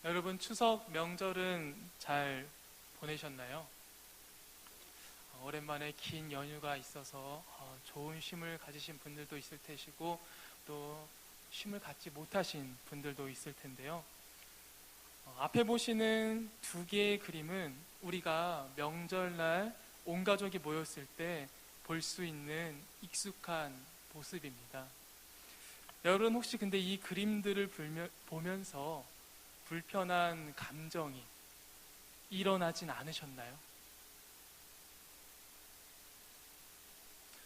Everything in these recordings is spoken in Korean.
여러분 추석 명절은 잘 보내셨나요? 오랜만에 긴 연휴가 있어서 좋은 쉼을 가지신 분들도 있을 테시고 또 쉼을 갖지 못하신 분들도 있을 텐데요. 앞에 보시는 두 개의 그림은 우리가 명절날 온 가족이 모였을 때 볼 수 있는 익숙한 모습입니다. 여러분 혹시 근데 이 그림들을 보면서 불편한 감정이 일어나진 않으셨나요?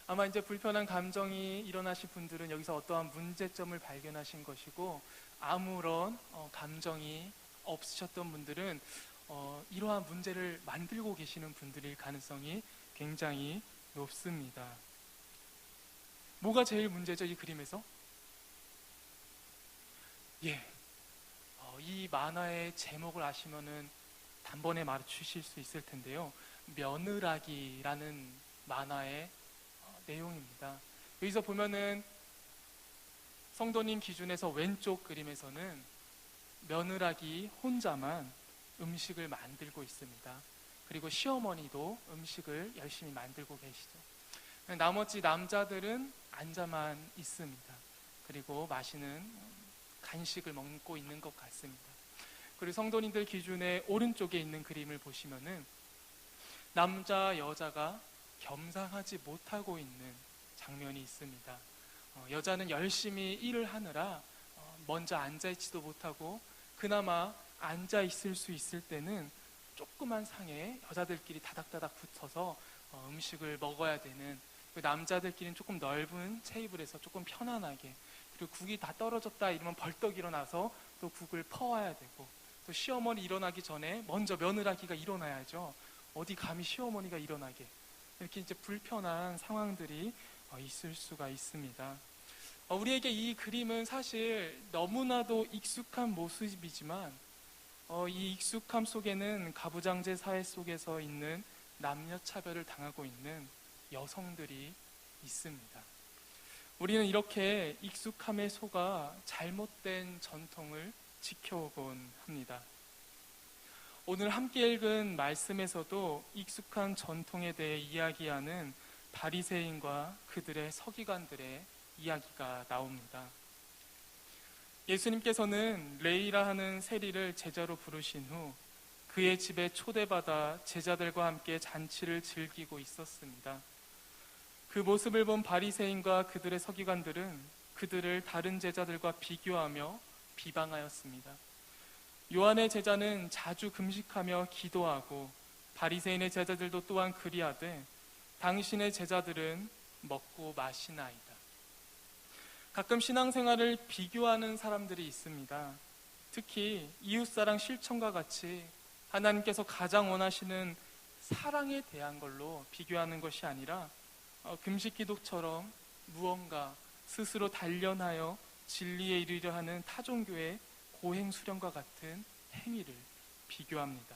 아마 이제 불편한 감정이 일어나신 분들은 여기서 어떠한 문제점을 발견하신 것이고, 아무런 감정이 없으셨던 분들은 이러한 문제를 만들고 계시는 분들일 가능성이 굉장히 높습니다. 뭐가 제일 문제죠, 이 그림에서? 예, 이 만화의 제목을 아시면은 단번에 맞추실 수 있을 텐데요. 며느라기라는 만화의 내용입니다. 여기서 보면은 성도님 기준에서 왼쪽 그림에서는 며느라기 혼자만 음식을 만들고 있습니다. 그리고 시어머니도 음식을 열심히 만들고 계시죠. 나머지 남자들은 앉아만 있습니다. 그리고 맛있는 간식을 먹고 있는 것 같습니다. 그리고 성도님들 기준의 오른쪽에 있는 그림을 보시면은 남자, 여자가 겸상하지 못하고 있는 장면이 있습니다. 여자는 열심히 일을 하느라 먼저 앉아있지도 못하고, 그나마 앉아있을 수 있을 때는 조그만 상에 여자들끼리 다닥다닥 붙어서 음식을 먹어야 되는, 그 남자들끼리는 조금 넓은 테이블에서 조금 편안하게, 그리고 국이 다 떨어졌다 이러면 벌떡 일어나서 또 국을 퍼와야 되고, 또 시어머니 일어나기 전에 먼저 며느라기가 일어나야죠. 어디 감히 시어머니가 일어나게. 이렇게 이제 불편한 상황들이 있을 수가 있습니다. 우리에게 이 그림은 사실 너무나도 익숙한 모습이지만 이 익숙함 속에는 가부장제 사회 속에서 있는 남녀 차별을 당하고 있는 여성들이 있습니다. 우리는 이렇게 익숙함에 속아 잘못된 전통을 지켜오곤 합니다. 오늘 함께 읽은 말씀에서도 익숙한 전통에 대해 이야기하는 바리새인과 그들의 서기관들의 이야기가 나옵니다. 예수님께서는 레이라 하는 세리를 제자로 부르신 후 그의 집에 초대받아 제자들과 함께 잔치를 즐기고 있었습니다. 그 모습을 본 바리새인과 그들의 서기관들은 그들을 다른 제자들과 비교하며 비방하였습니다. 요한의 제자는 자주 금식하며 기도하고 바리새인의 제자들도 또한 그리하되 당신의 제자들은 먹고 마시나이다. 가끔 신앙생활을 비교하는 사람들이 있습니다. 특히 이웃사랑 실천과 같이 하나님께서 가장 원하시는 사랑에 대한 걸로 비교하는 것이 아니라 금식 기도처럼 무언가 스스로 단련하여 진리에 이르려 하는 타종교의 고행 수련과 같은 행위를 비교합니다.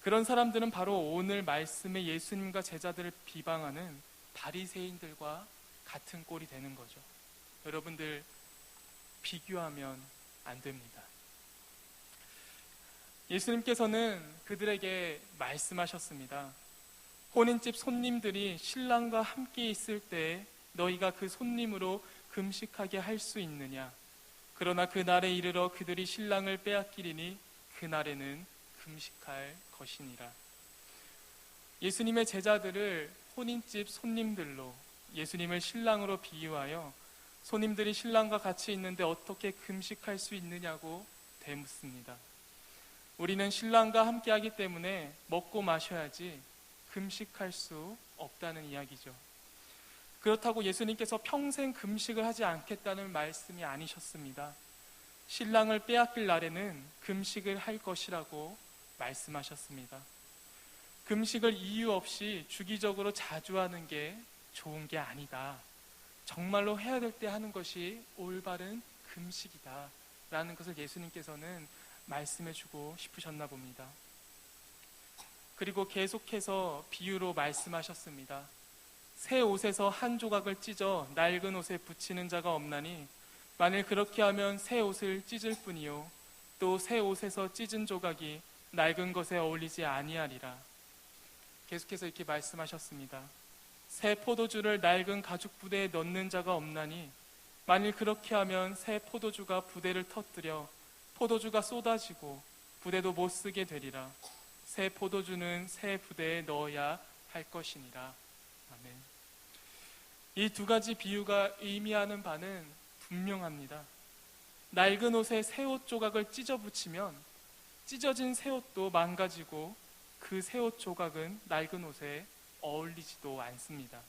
그런 사람들은 바로 오늘 말씀의 예수님과 제자들을 비방하는 바리새인들과 같은 꼴이 되는 거죠. 여러분들 비교하면 안 됩니다. 예수님께서는 그들에게 말씀하셨습니다. 혼인집 손님들이 신랑과 함께 있을 때 너희가 그 손님으로 금식하게 할 수 있느냐? 그러나 그날에 이르러 그들이 신랑을 빼앗기리니 그날에는 금식할 것이니라. 예수님의 제자들을 혼인집 손님들로, 예수님을 신랑으로 비유하여 손님들이 신랑과 같이 있는데 어떻게 금식할 수 있느냐고 되묻습니다. 우리는 신랑과 함께하기 때문에 먹고 마셔야지 금식할 수 없다는 이야기죠. 그렇다고 예수님께서 평생 금식을 하지 않겠다는 말씀이 아니셨습니다. 신랑을 빼앗길 날에는 금식을 할 것이라고 말씀하셨습니다. 금식을 이유 없이 주기적으로 자주 하는 게 좋은 게 아니다. 정말로 해야 될 때 하는 것이 올바른 금식이다 라는 것을 예수님께서는 말씀해 주고 싶으셨나 봅니다. 그리고 계속해서 비유로 말씀하셨습니다. 새 옷에서 한 조각을 찢어 낡은 옷에 붙이는 자가 없나니 만일 그렇게 하면 새 옷을 찢을 뿐이요 또 새 옷에서 찢은 조각이 낡은 것에 어울리지 아니하리라. 계속해서 이렇게 말씀하셨습니다. 새 포도주를 낡은 가죽 부대에 넣는 자가 없나니 만일 그렇게 하면 새 포도주가 부대를 터뜨려 포도주가 쏟아지고 부대도 못 쓰게 되리라. 새 포도주는 새 부대에 넣어야 할 것이니라. 아멘. 이 두 가지 비유가 의미하는 바는 분명합니다. 낡은 옷에 새 옷 조각을 찢어 붙이면 찢어진 새 옷도 망가지고 그 새 옷 조각은 낡은 옷에 어울리지도 않습니다.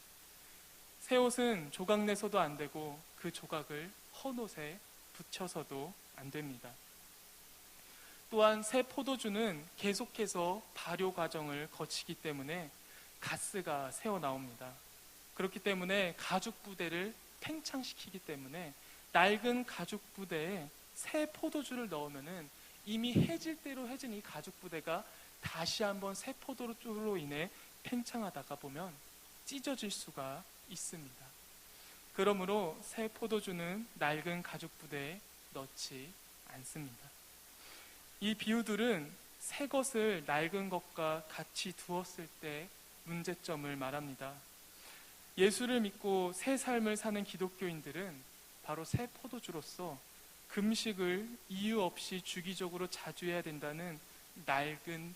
새 옷은 조각 내서도 안 되고 그 조각을 헌 옷에 붙여서도 안 됩니다. 또한 새 포도주는 계속해서 발효 과정을 거치기 때문에 가스가 새어나옵니다. 그렇기 때문에 가죽 부대를 팽창시키기 때문에 낡은 가죽 부대에 새 포도주를 넣으면은 이미 해질 대로 해진 이 가죽 부대가 다시 한번 새 포도주로 인해 팽창하다가 보면 찢어질 수가 있습니다. 그러므로 새 포도주는 낡은 가죽 부대에 넣지 않습니다. 이 비유들은 새 것을 낡은 것과 같이 두었을 때 문제점을 말합니다. 예수를 믿고 새 삶을 사는 기독교인들은 바로 새 포도주로서 금식을 이유 없이 주기적으로 자주 해야 된다는 낡은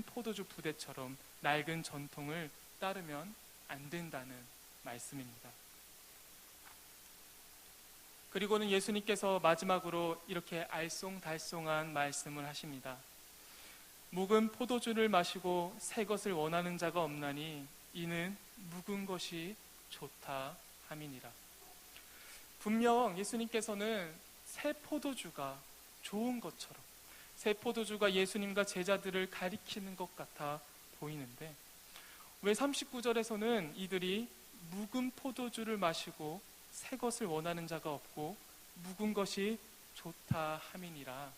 포도주 부대처럼 낡은 전통을 따르면 안 된다는 말씀입니다. 그리고는 예수님께서 마지막으로 이렇게 알쏭달쏭한 말씀을 하십니다. 묵은 포도주를 마시고 새 것을 원하는 자가 없나니 이는 묵은 것이 좋다 함이니라. 분명 예수님께서는 새 포도주가 좋은 것처럼 새 포도주가 예수님과 제자들을 가리키는 것 같아 보이는데 왜 39절에서는 이들이 묵은 포도주를 마시고 새 것을 원하는 자가 없고 묵은 것이 좋다 함이니라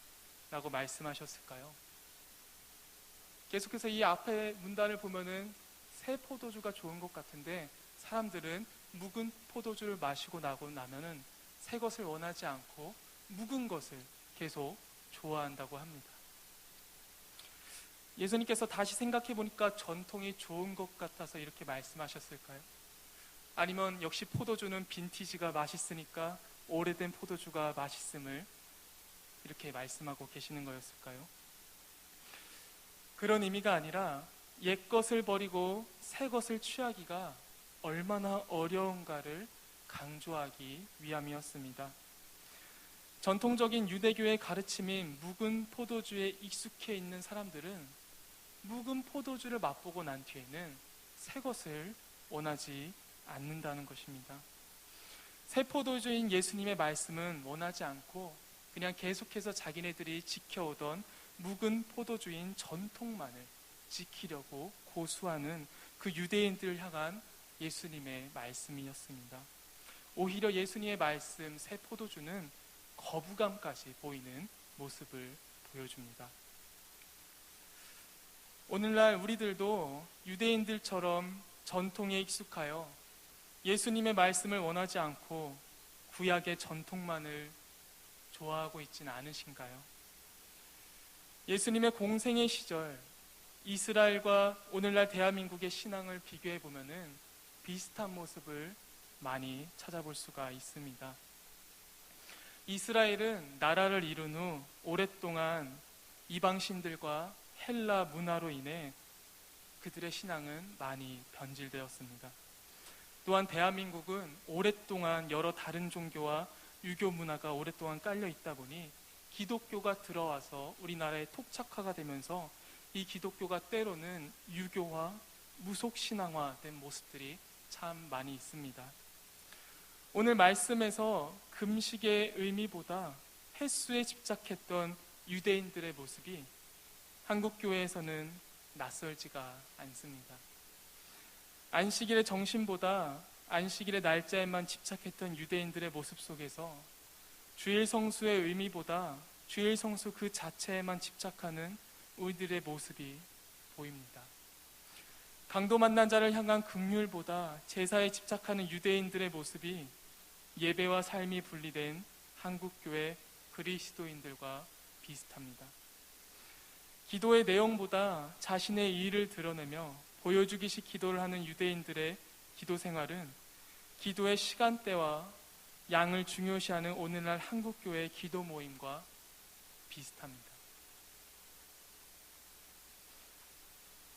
라고 말씀하셨을까요? 계속해서 이 앞에 문단을 보면은 새 포도주가 좋은 것 같은데 사람들은 묵은 포도주를 마시고 나고 나면은 새 것을 원하지 않고 묵은 것을 계속 좋아한다고 합니다. 예수님께서 다시 생각해 보니까 전통이 좋은 것 같아서 이렇게 말씀하셨을까요? 아니면 역시 포도주는 빈티지가 맛있으니까 오래된 포도주가 맛있음을 이렇게 말씀하고 계시는 거였을까요? 그런 의미가 아니라 옛 것을 버리고 새 것을 취하기가 얼마나 어려운가를 강조하기 위함이었습니다. 전통적인 유대교의 가르침인 묵은 포도주에 익숙해 있는 사람들은 묵은 포도주를 맛보고 난 뒤에는 새 것을 원하지 않는다는 것입니다. 새 포도주인 예수님의 말씀은 원하지 않고 그냥 계속해서 자기네들이 지켜오던 묵은 포도주인 전통만을 지키려고 고수하는 그 유대인들을 향한 예수님의 말씀이었습니다. 오히려 예수님의 말씀 새 포도주는 거부감까지 보이는 모습을 보여줍니다. 오늘날 우리들도 유대인들처럼 전통에 익숙하여 예수님의 말씀을 원하지 않고 구약의 전통만을 좋아하고 있지는 않으신가요? 예수님의 공생의 시절 이스라엘과 오늘날 대한민국의 신앙을 비교해 보면은 비슷한 모습을 많이 찾아볼 수가 있습니다. 이스라엘은 나라를 이룬 후 오랫동안 이방신들과 헬라 문화로 인해 그들의 신앙은 많이 변질되었습니다. 또한 대한민국은 오랫동안 여러 다른 종교와 유교 문화가 오랫동안 깔려 있다 보니 기독교가 들어와서 우리나라에 토착화가 되면서 이 기독교가 때로는 유교화, 무속신앙화된 모습들이 참 많이 있습니다. 오늘 말씀에서 금식의 의미보다 횟수에 집착했던 유대인들의 모습이 한국교회에서는 낯설지가 않습니다. 안식일의 정신보다 안식일의 날짜에만 집착했던 유대인들의 모습 속에서 주일 성수의 의미보다 주일 성수 그 자체에만 집착하는 우리들의 모습이 보입니다. 강도 만난 자를 향한 긍휼보다 제사에 집착하는 유대인들의 모습이 예배와 삶이 분리된 한국교회 그리스도인들과 비슷합니다. 기도의 내용보다 자신의 일을 드러내며 보여주기식 기도를 하는 유대인들의 기도 생활은 기도의 시간대와 양을 중요시하는 오늘날 한국교회의 기도 모임과 비슷합니다.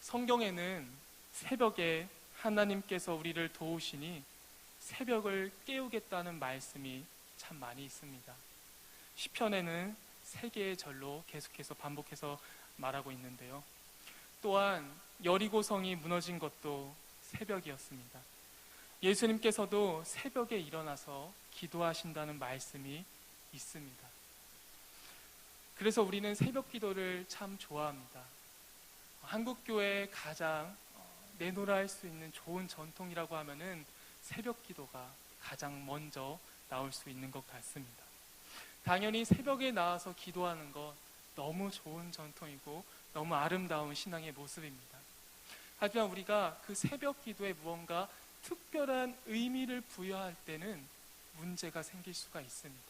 성경에는 새벽에 하나님께서 우리를 도우시니 새벽을 깨우겠다는 말씀이 참 많이 있습니다. 시편에는 3개의 절로 계속해서 반복해서 말하고 있는데요. 또한 여리고성이 무너진 것도 새벽이었습니다. 예수님께서도 새벽에 일어나서 기도하신다는 말씀이 있습니다. 그래서 우리는 새벽 기도를 참 좋아합니다. 한국교회의 가장 내노라 할 수 있는 좋은 전통이라고 하면은 새벽 기도가 가장 먼저 나올 수 있는 것 같습니다. 당연히 새벽에 나와서 기도하는 것 너무 좋은 전통이고 너무 아름다운 신앙의 모습입니다. 하지만 우리가 그 새벽 기도에 무언가 특별한 의미를 부여할 때는 문제가 생길 수가 있습니다.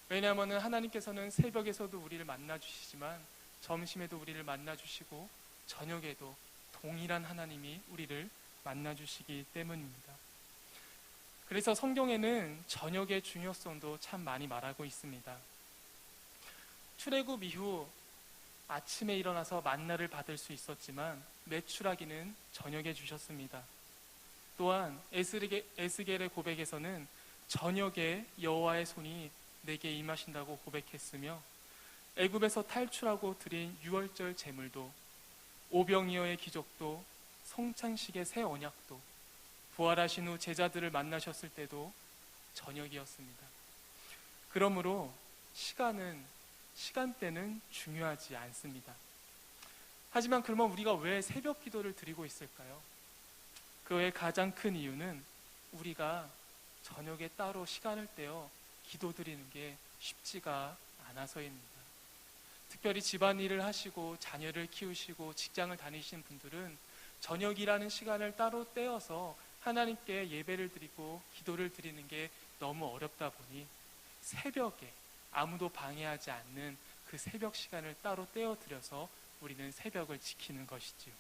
왜냐하면 하나님께서는 새벽에서도 우리를 만나주시지만 점심에도 우리를 만나주시고 저녁에도 동일한 하나님이 우리를 만나주시기 때문입니다. 그래서 성경에는 저녁의 중요성도 참 많이 말하고 있습니다. 출애굽 이후 아침에 일어나서 만나를 받을 수 있었지만 메추라기는 저녁에 주셨습니다. 또한 에스겔의 고백에서는 저녁에 여호와의 손이 내게 임하신다고 고백했으며 애굽에서 탈출하고 드린 유월절 제물도 오병이어의 기적도 성찬식의 새 언약도 부활하신 후 제자들을 만나셨을 때도 저녁이었습니다. 그러므로 시간대는 중요하지 않습니다. 하지만 그러면 우리가 왜 새벽 기도를 드리고 있을까요? 그의 가장 큰 이유는 우리가 저녁에 따로 시간을 떼어 기도 드리는 게 쉽지가 않아서입니다. 특별히 집안일을 하시고 자녀를 키우시고 직장을 다니시는 분들은 저녁이라는 시간을 따로 떼어서 하나님께 예배를 드리고 기도를 드리는 게 너무 어렵다 보니 새벽에 아무도 방해하지 않는 그 새벽 시간을 따로 떼어 드려서 우리는 새벽을 지키는 것이지요.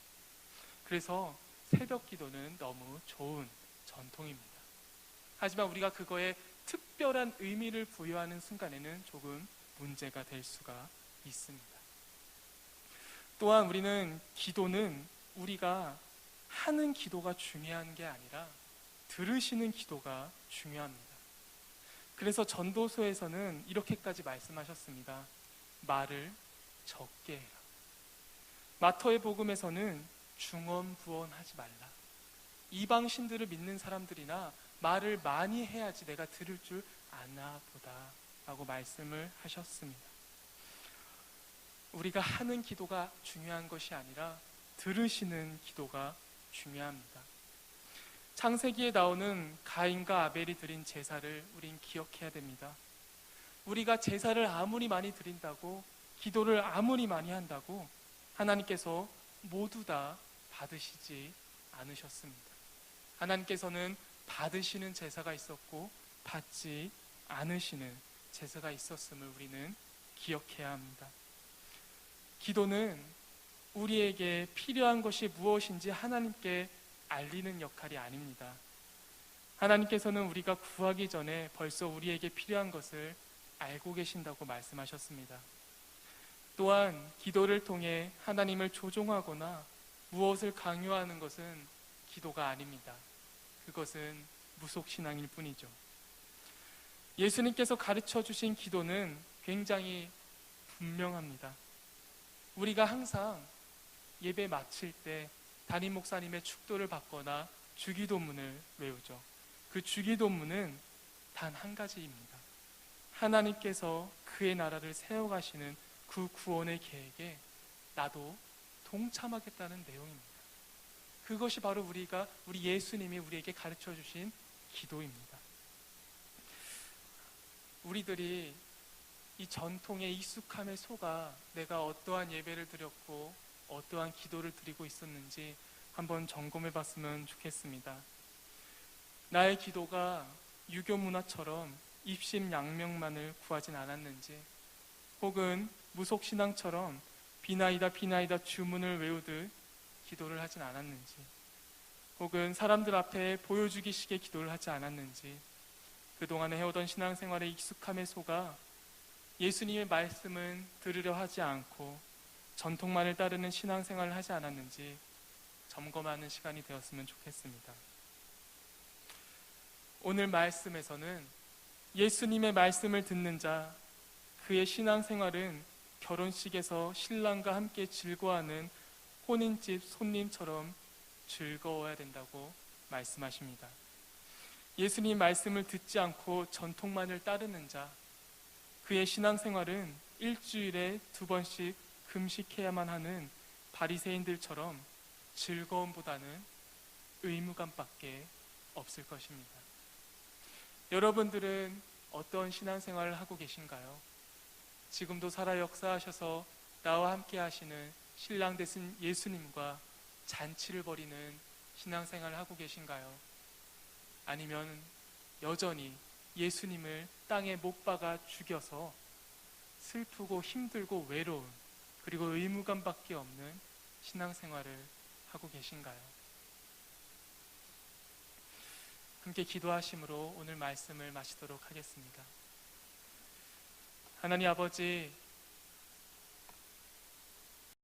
그래서 새벽 기도는 너무 좋은 전통입니다. 하지만 우리가 그거에 특별한 의미를 부여하는 순간에는 조금 문제가 될 수가 있습니다. 또한 우리는 기도는 우리가 하는 기도가 중요한 게 아니라 들으시는 기도가 중요합니다. 그래서 전도서에서는 이렇게까지 말씀하셨습니다. 말을 적게 해라. 마태의 복음에서는 중언부언하지 말라. 이방신들을 믿는 사람들이나 말을 많이 해야지 내가 들을 줄 아나 보다 라고 말씀을 하셨습니다. 우리가 하는 기도가 중요한 것이 아니라 들으시는 기도가 중요합니다. 창세기에 나오는 가인과 아벨이 드린 제사를 우린 기억해야 됩니다. 우리가 제사를 아무리 많이 드린다고 기도를 아무리 많이 한다고 하나님께서 모두 다 받으시지 않으셨습니다. 하나님께서는 받으시는 제사가 있었고 받지 않으시는 제사가 있었음을 우리는 기억해야 합니다. 기도는 우리에게 필요한 것이 무엇인지 하나님께 알리는 역할이 아닙니다. 하나님께서는 우리가 구하기 전에 벌써 우리에게 필요한 것을 알고 계신다고 말씀하셨습니다. 또한 기도를 통해 하나님을 조종하거나 무엇을 강요하는 것은 기도가 아닙니다. 그것은 무속신앙일 뿐이죠. 예수님께서 가르쳐 주신 기도는 굉장히 분명합니다. 우리가 항상 예배 마칠 때 담임 목사님의 축도를 받거나 주기도문을 외우죠. 그 주기도문은 단 한 가지입니다. 하나님께서 그의 나라를 세워가시는 그 구원의 계획에 나도 동참하겠다는 내용입니다. 그것이 바로 우리 예수님이 우리에게 가르쳐 주신 기도입니다. 우리들이 이 전통에 익숙함에 속아 내가 어떠한 예배를 드렸고 어떠한 기도를 드리고 있었는지 한번 점검해 봤으면 좋겠습니다. 나의 기도가 유교 문화처럼 입심양명만을 구하진 않았는지, 혹은 무속신앙처럼 비나이다 비나이다 주문을 외우듯 기도를 하진 않았는지, 혹은 사람들 앞에 보여주기식의 기도를 하지 않았는지, 그동안에 해오던 신앙생활에 익숙함에 속아 예수님의 말씀은 들으려 하지 않고 전통만을 따르는 신앙생활을 하지 않았는지 점검하는 시간이 되었으면 좋겠습니다. 오늘 말씀에서는 예수님의 말씀을 듣는 자, 그의 신앙생활은 결혼식에서 신랑과 함께 즐거워하는 혼인집 손님처럼 즐거워야 된다고 말씀하십니다. 예수님 말씀을 듣지 않고 전통만을 따르는 자, 그의 신앙생활은 일주일에 2번씩 금식해야만 하는 바리새인들처럼 즐거움보다는 의무감밖에 없을 것입니다. 여러분들은 어떤 신앙생활을 하고 계신가요? 지금도 살아 역사하셔서 나와 함께 하시는 신랑 되신 예수님과 잔치를 벌이는 신앙생활을 하고 계신가요? 아니면 여전히 예수님을 땅에 못 박아 죽여서 슬프고 힘들고 외로운, 그리고 의무감밖에 없는 신앙생활을 하고 계신가요? 함께 기도하심으로 오늘 말씀을 마치도록 하겠습니다. 하나님 아버지,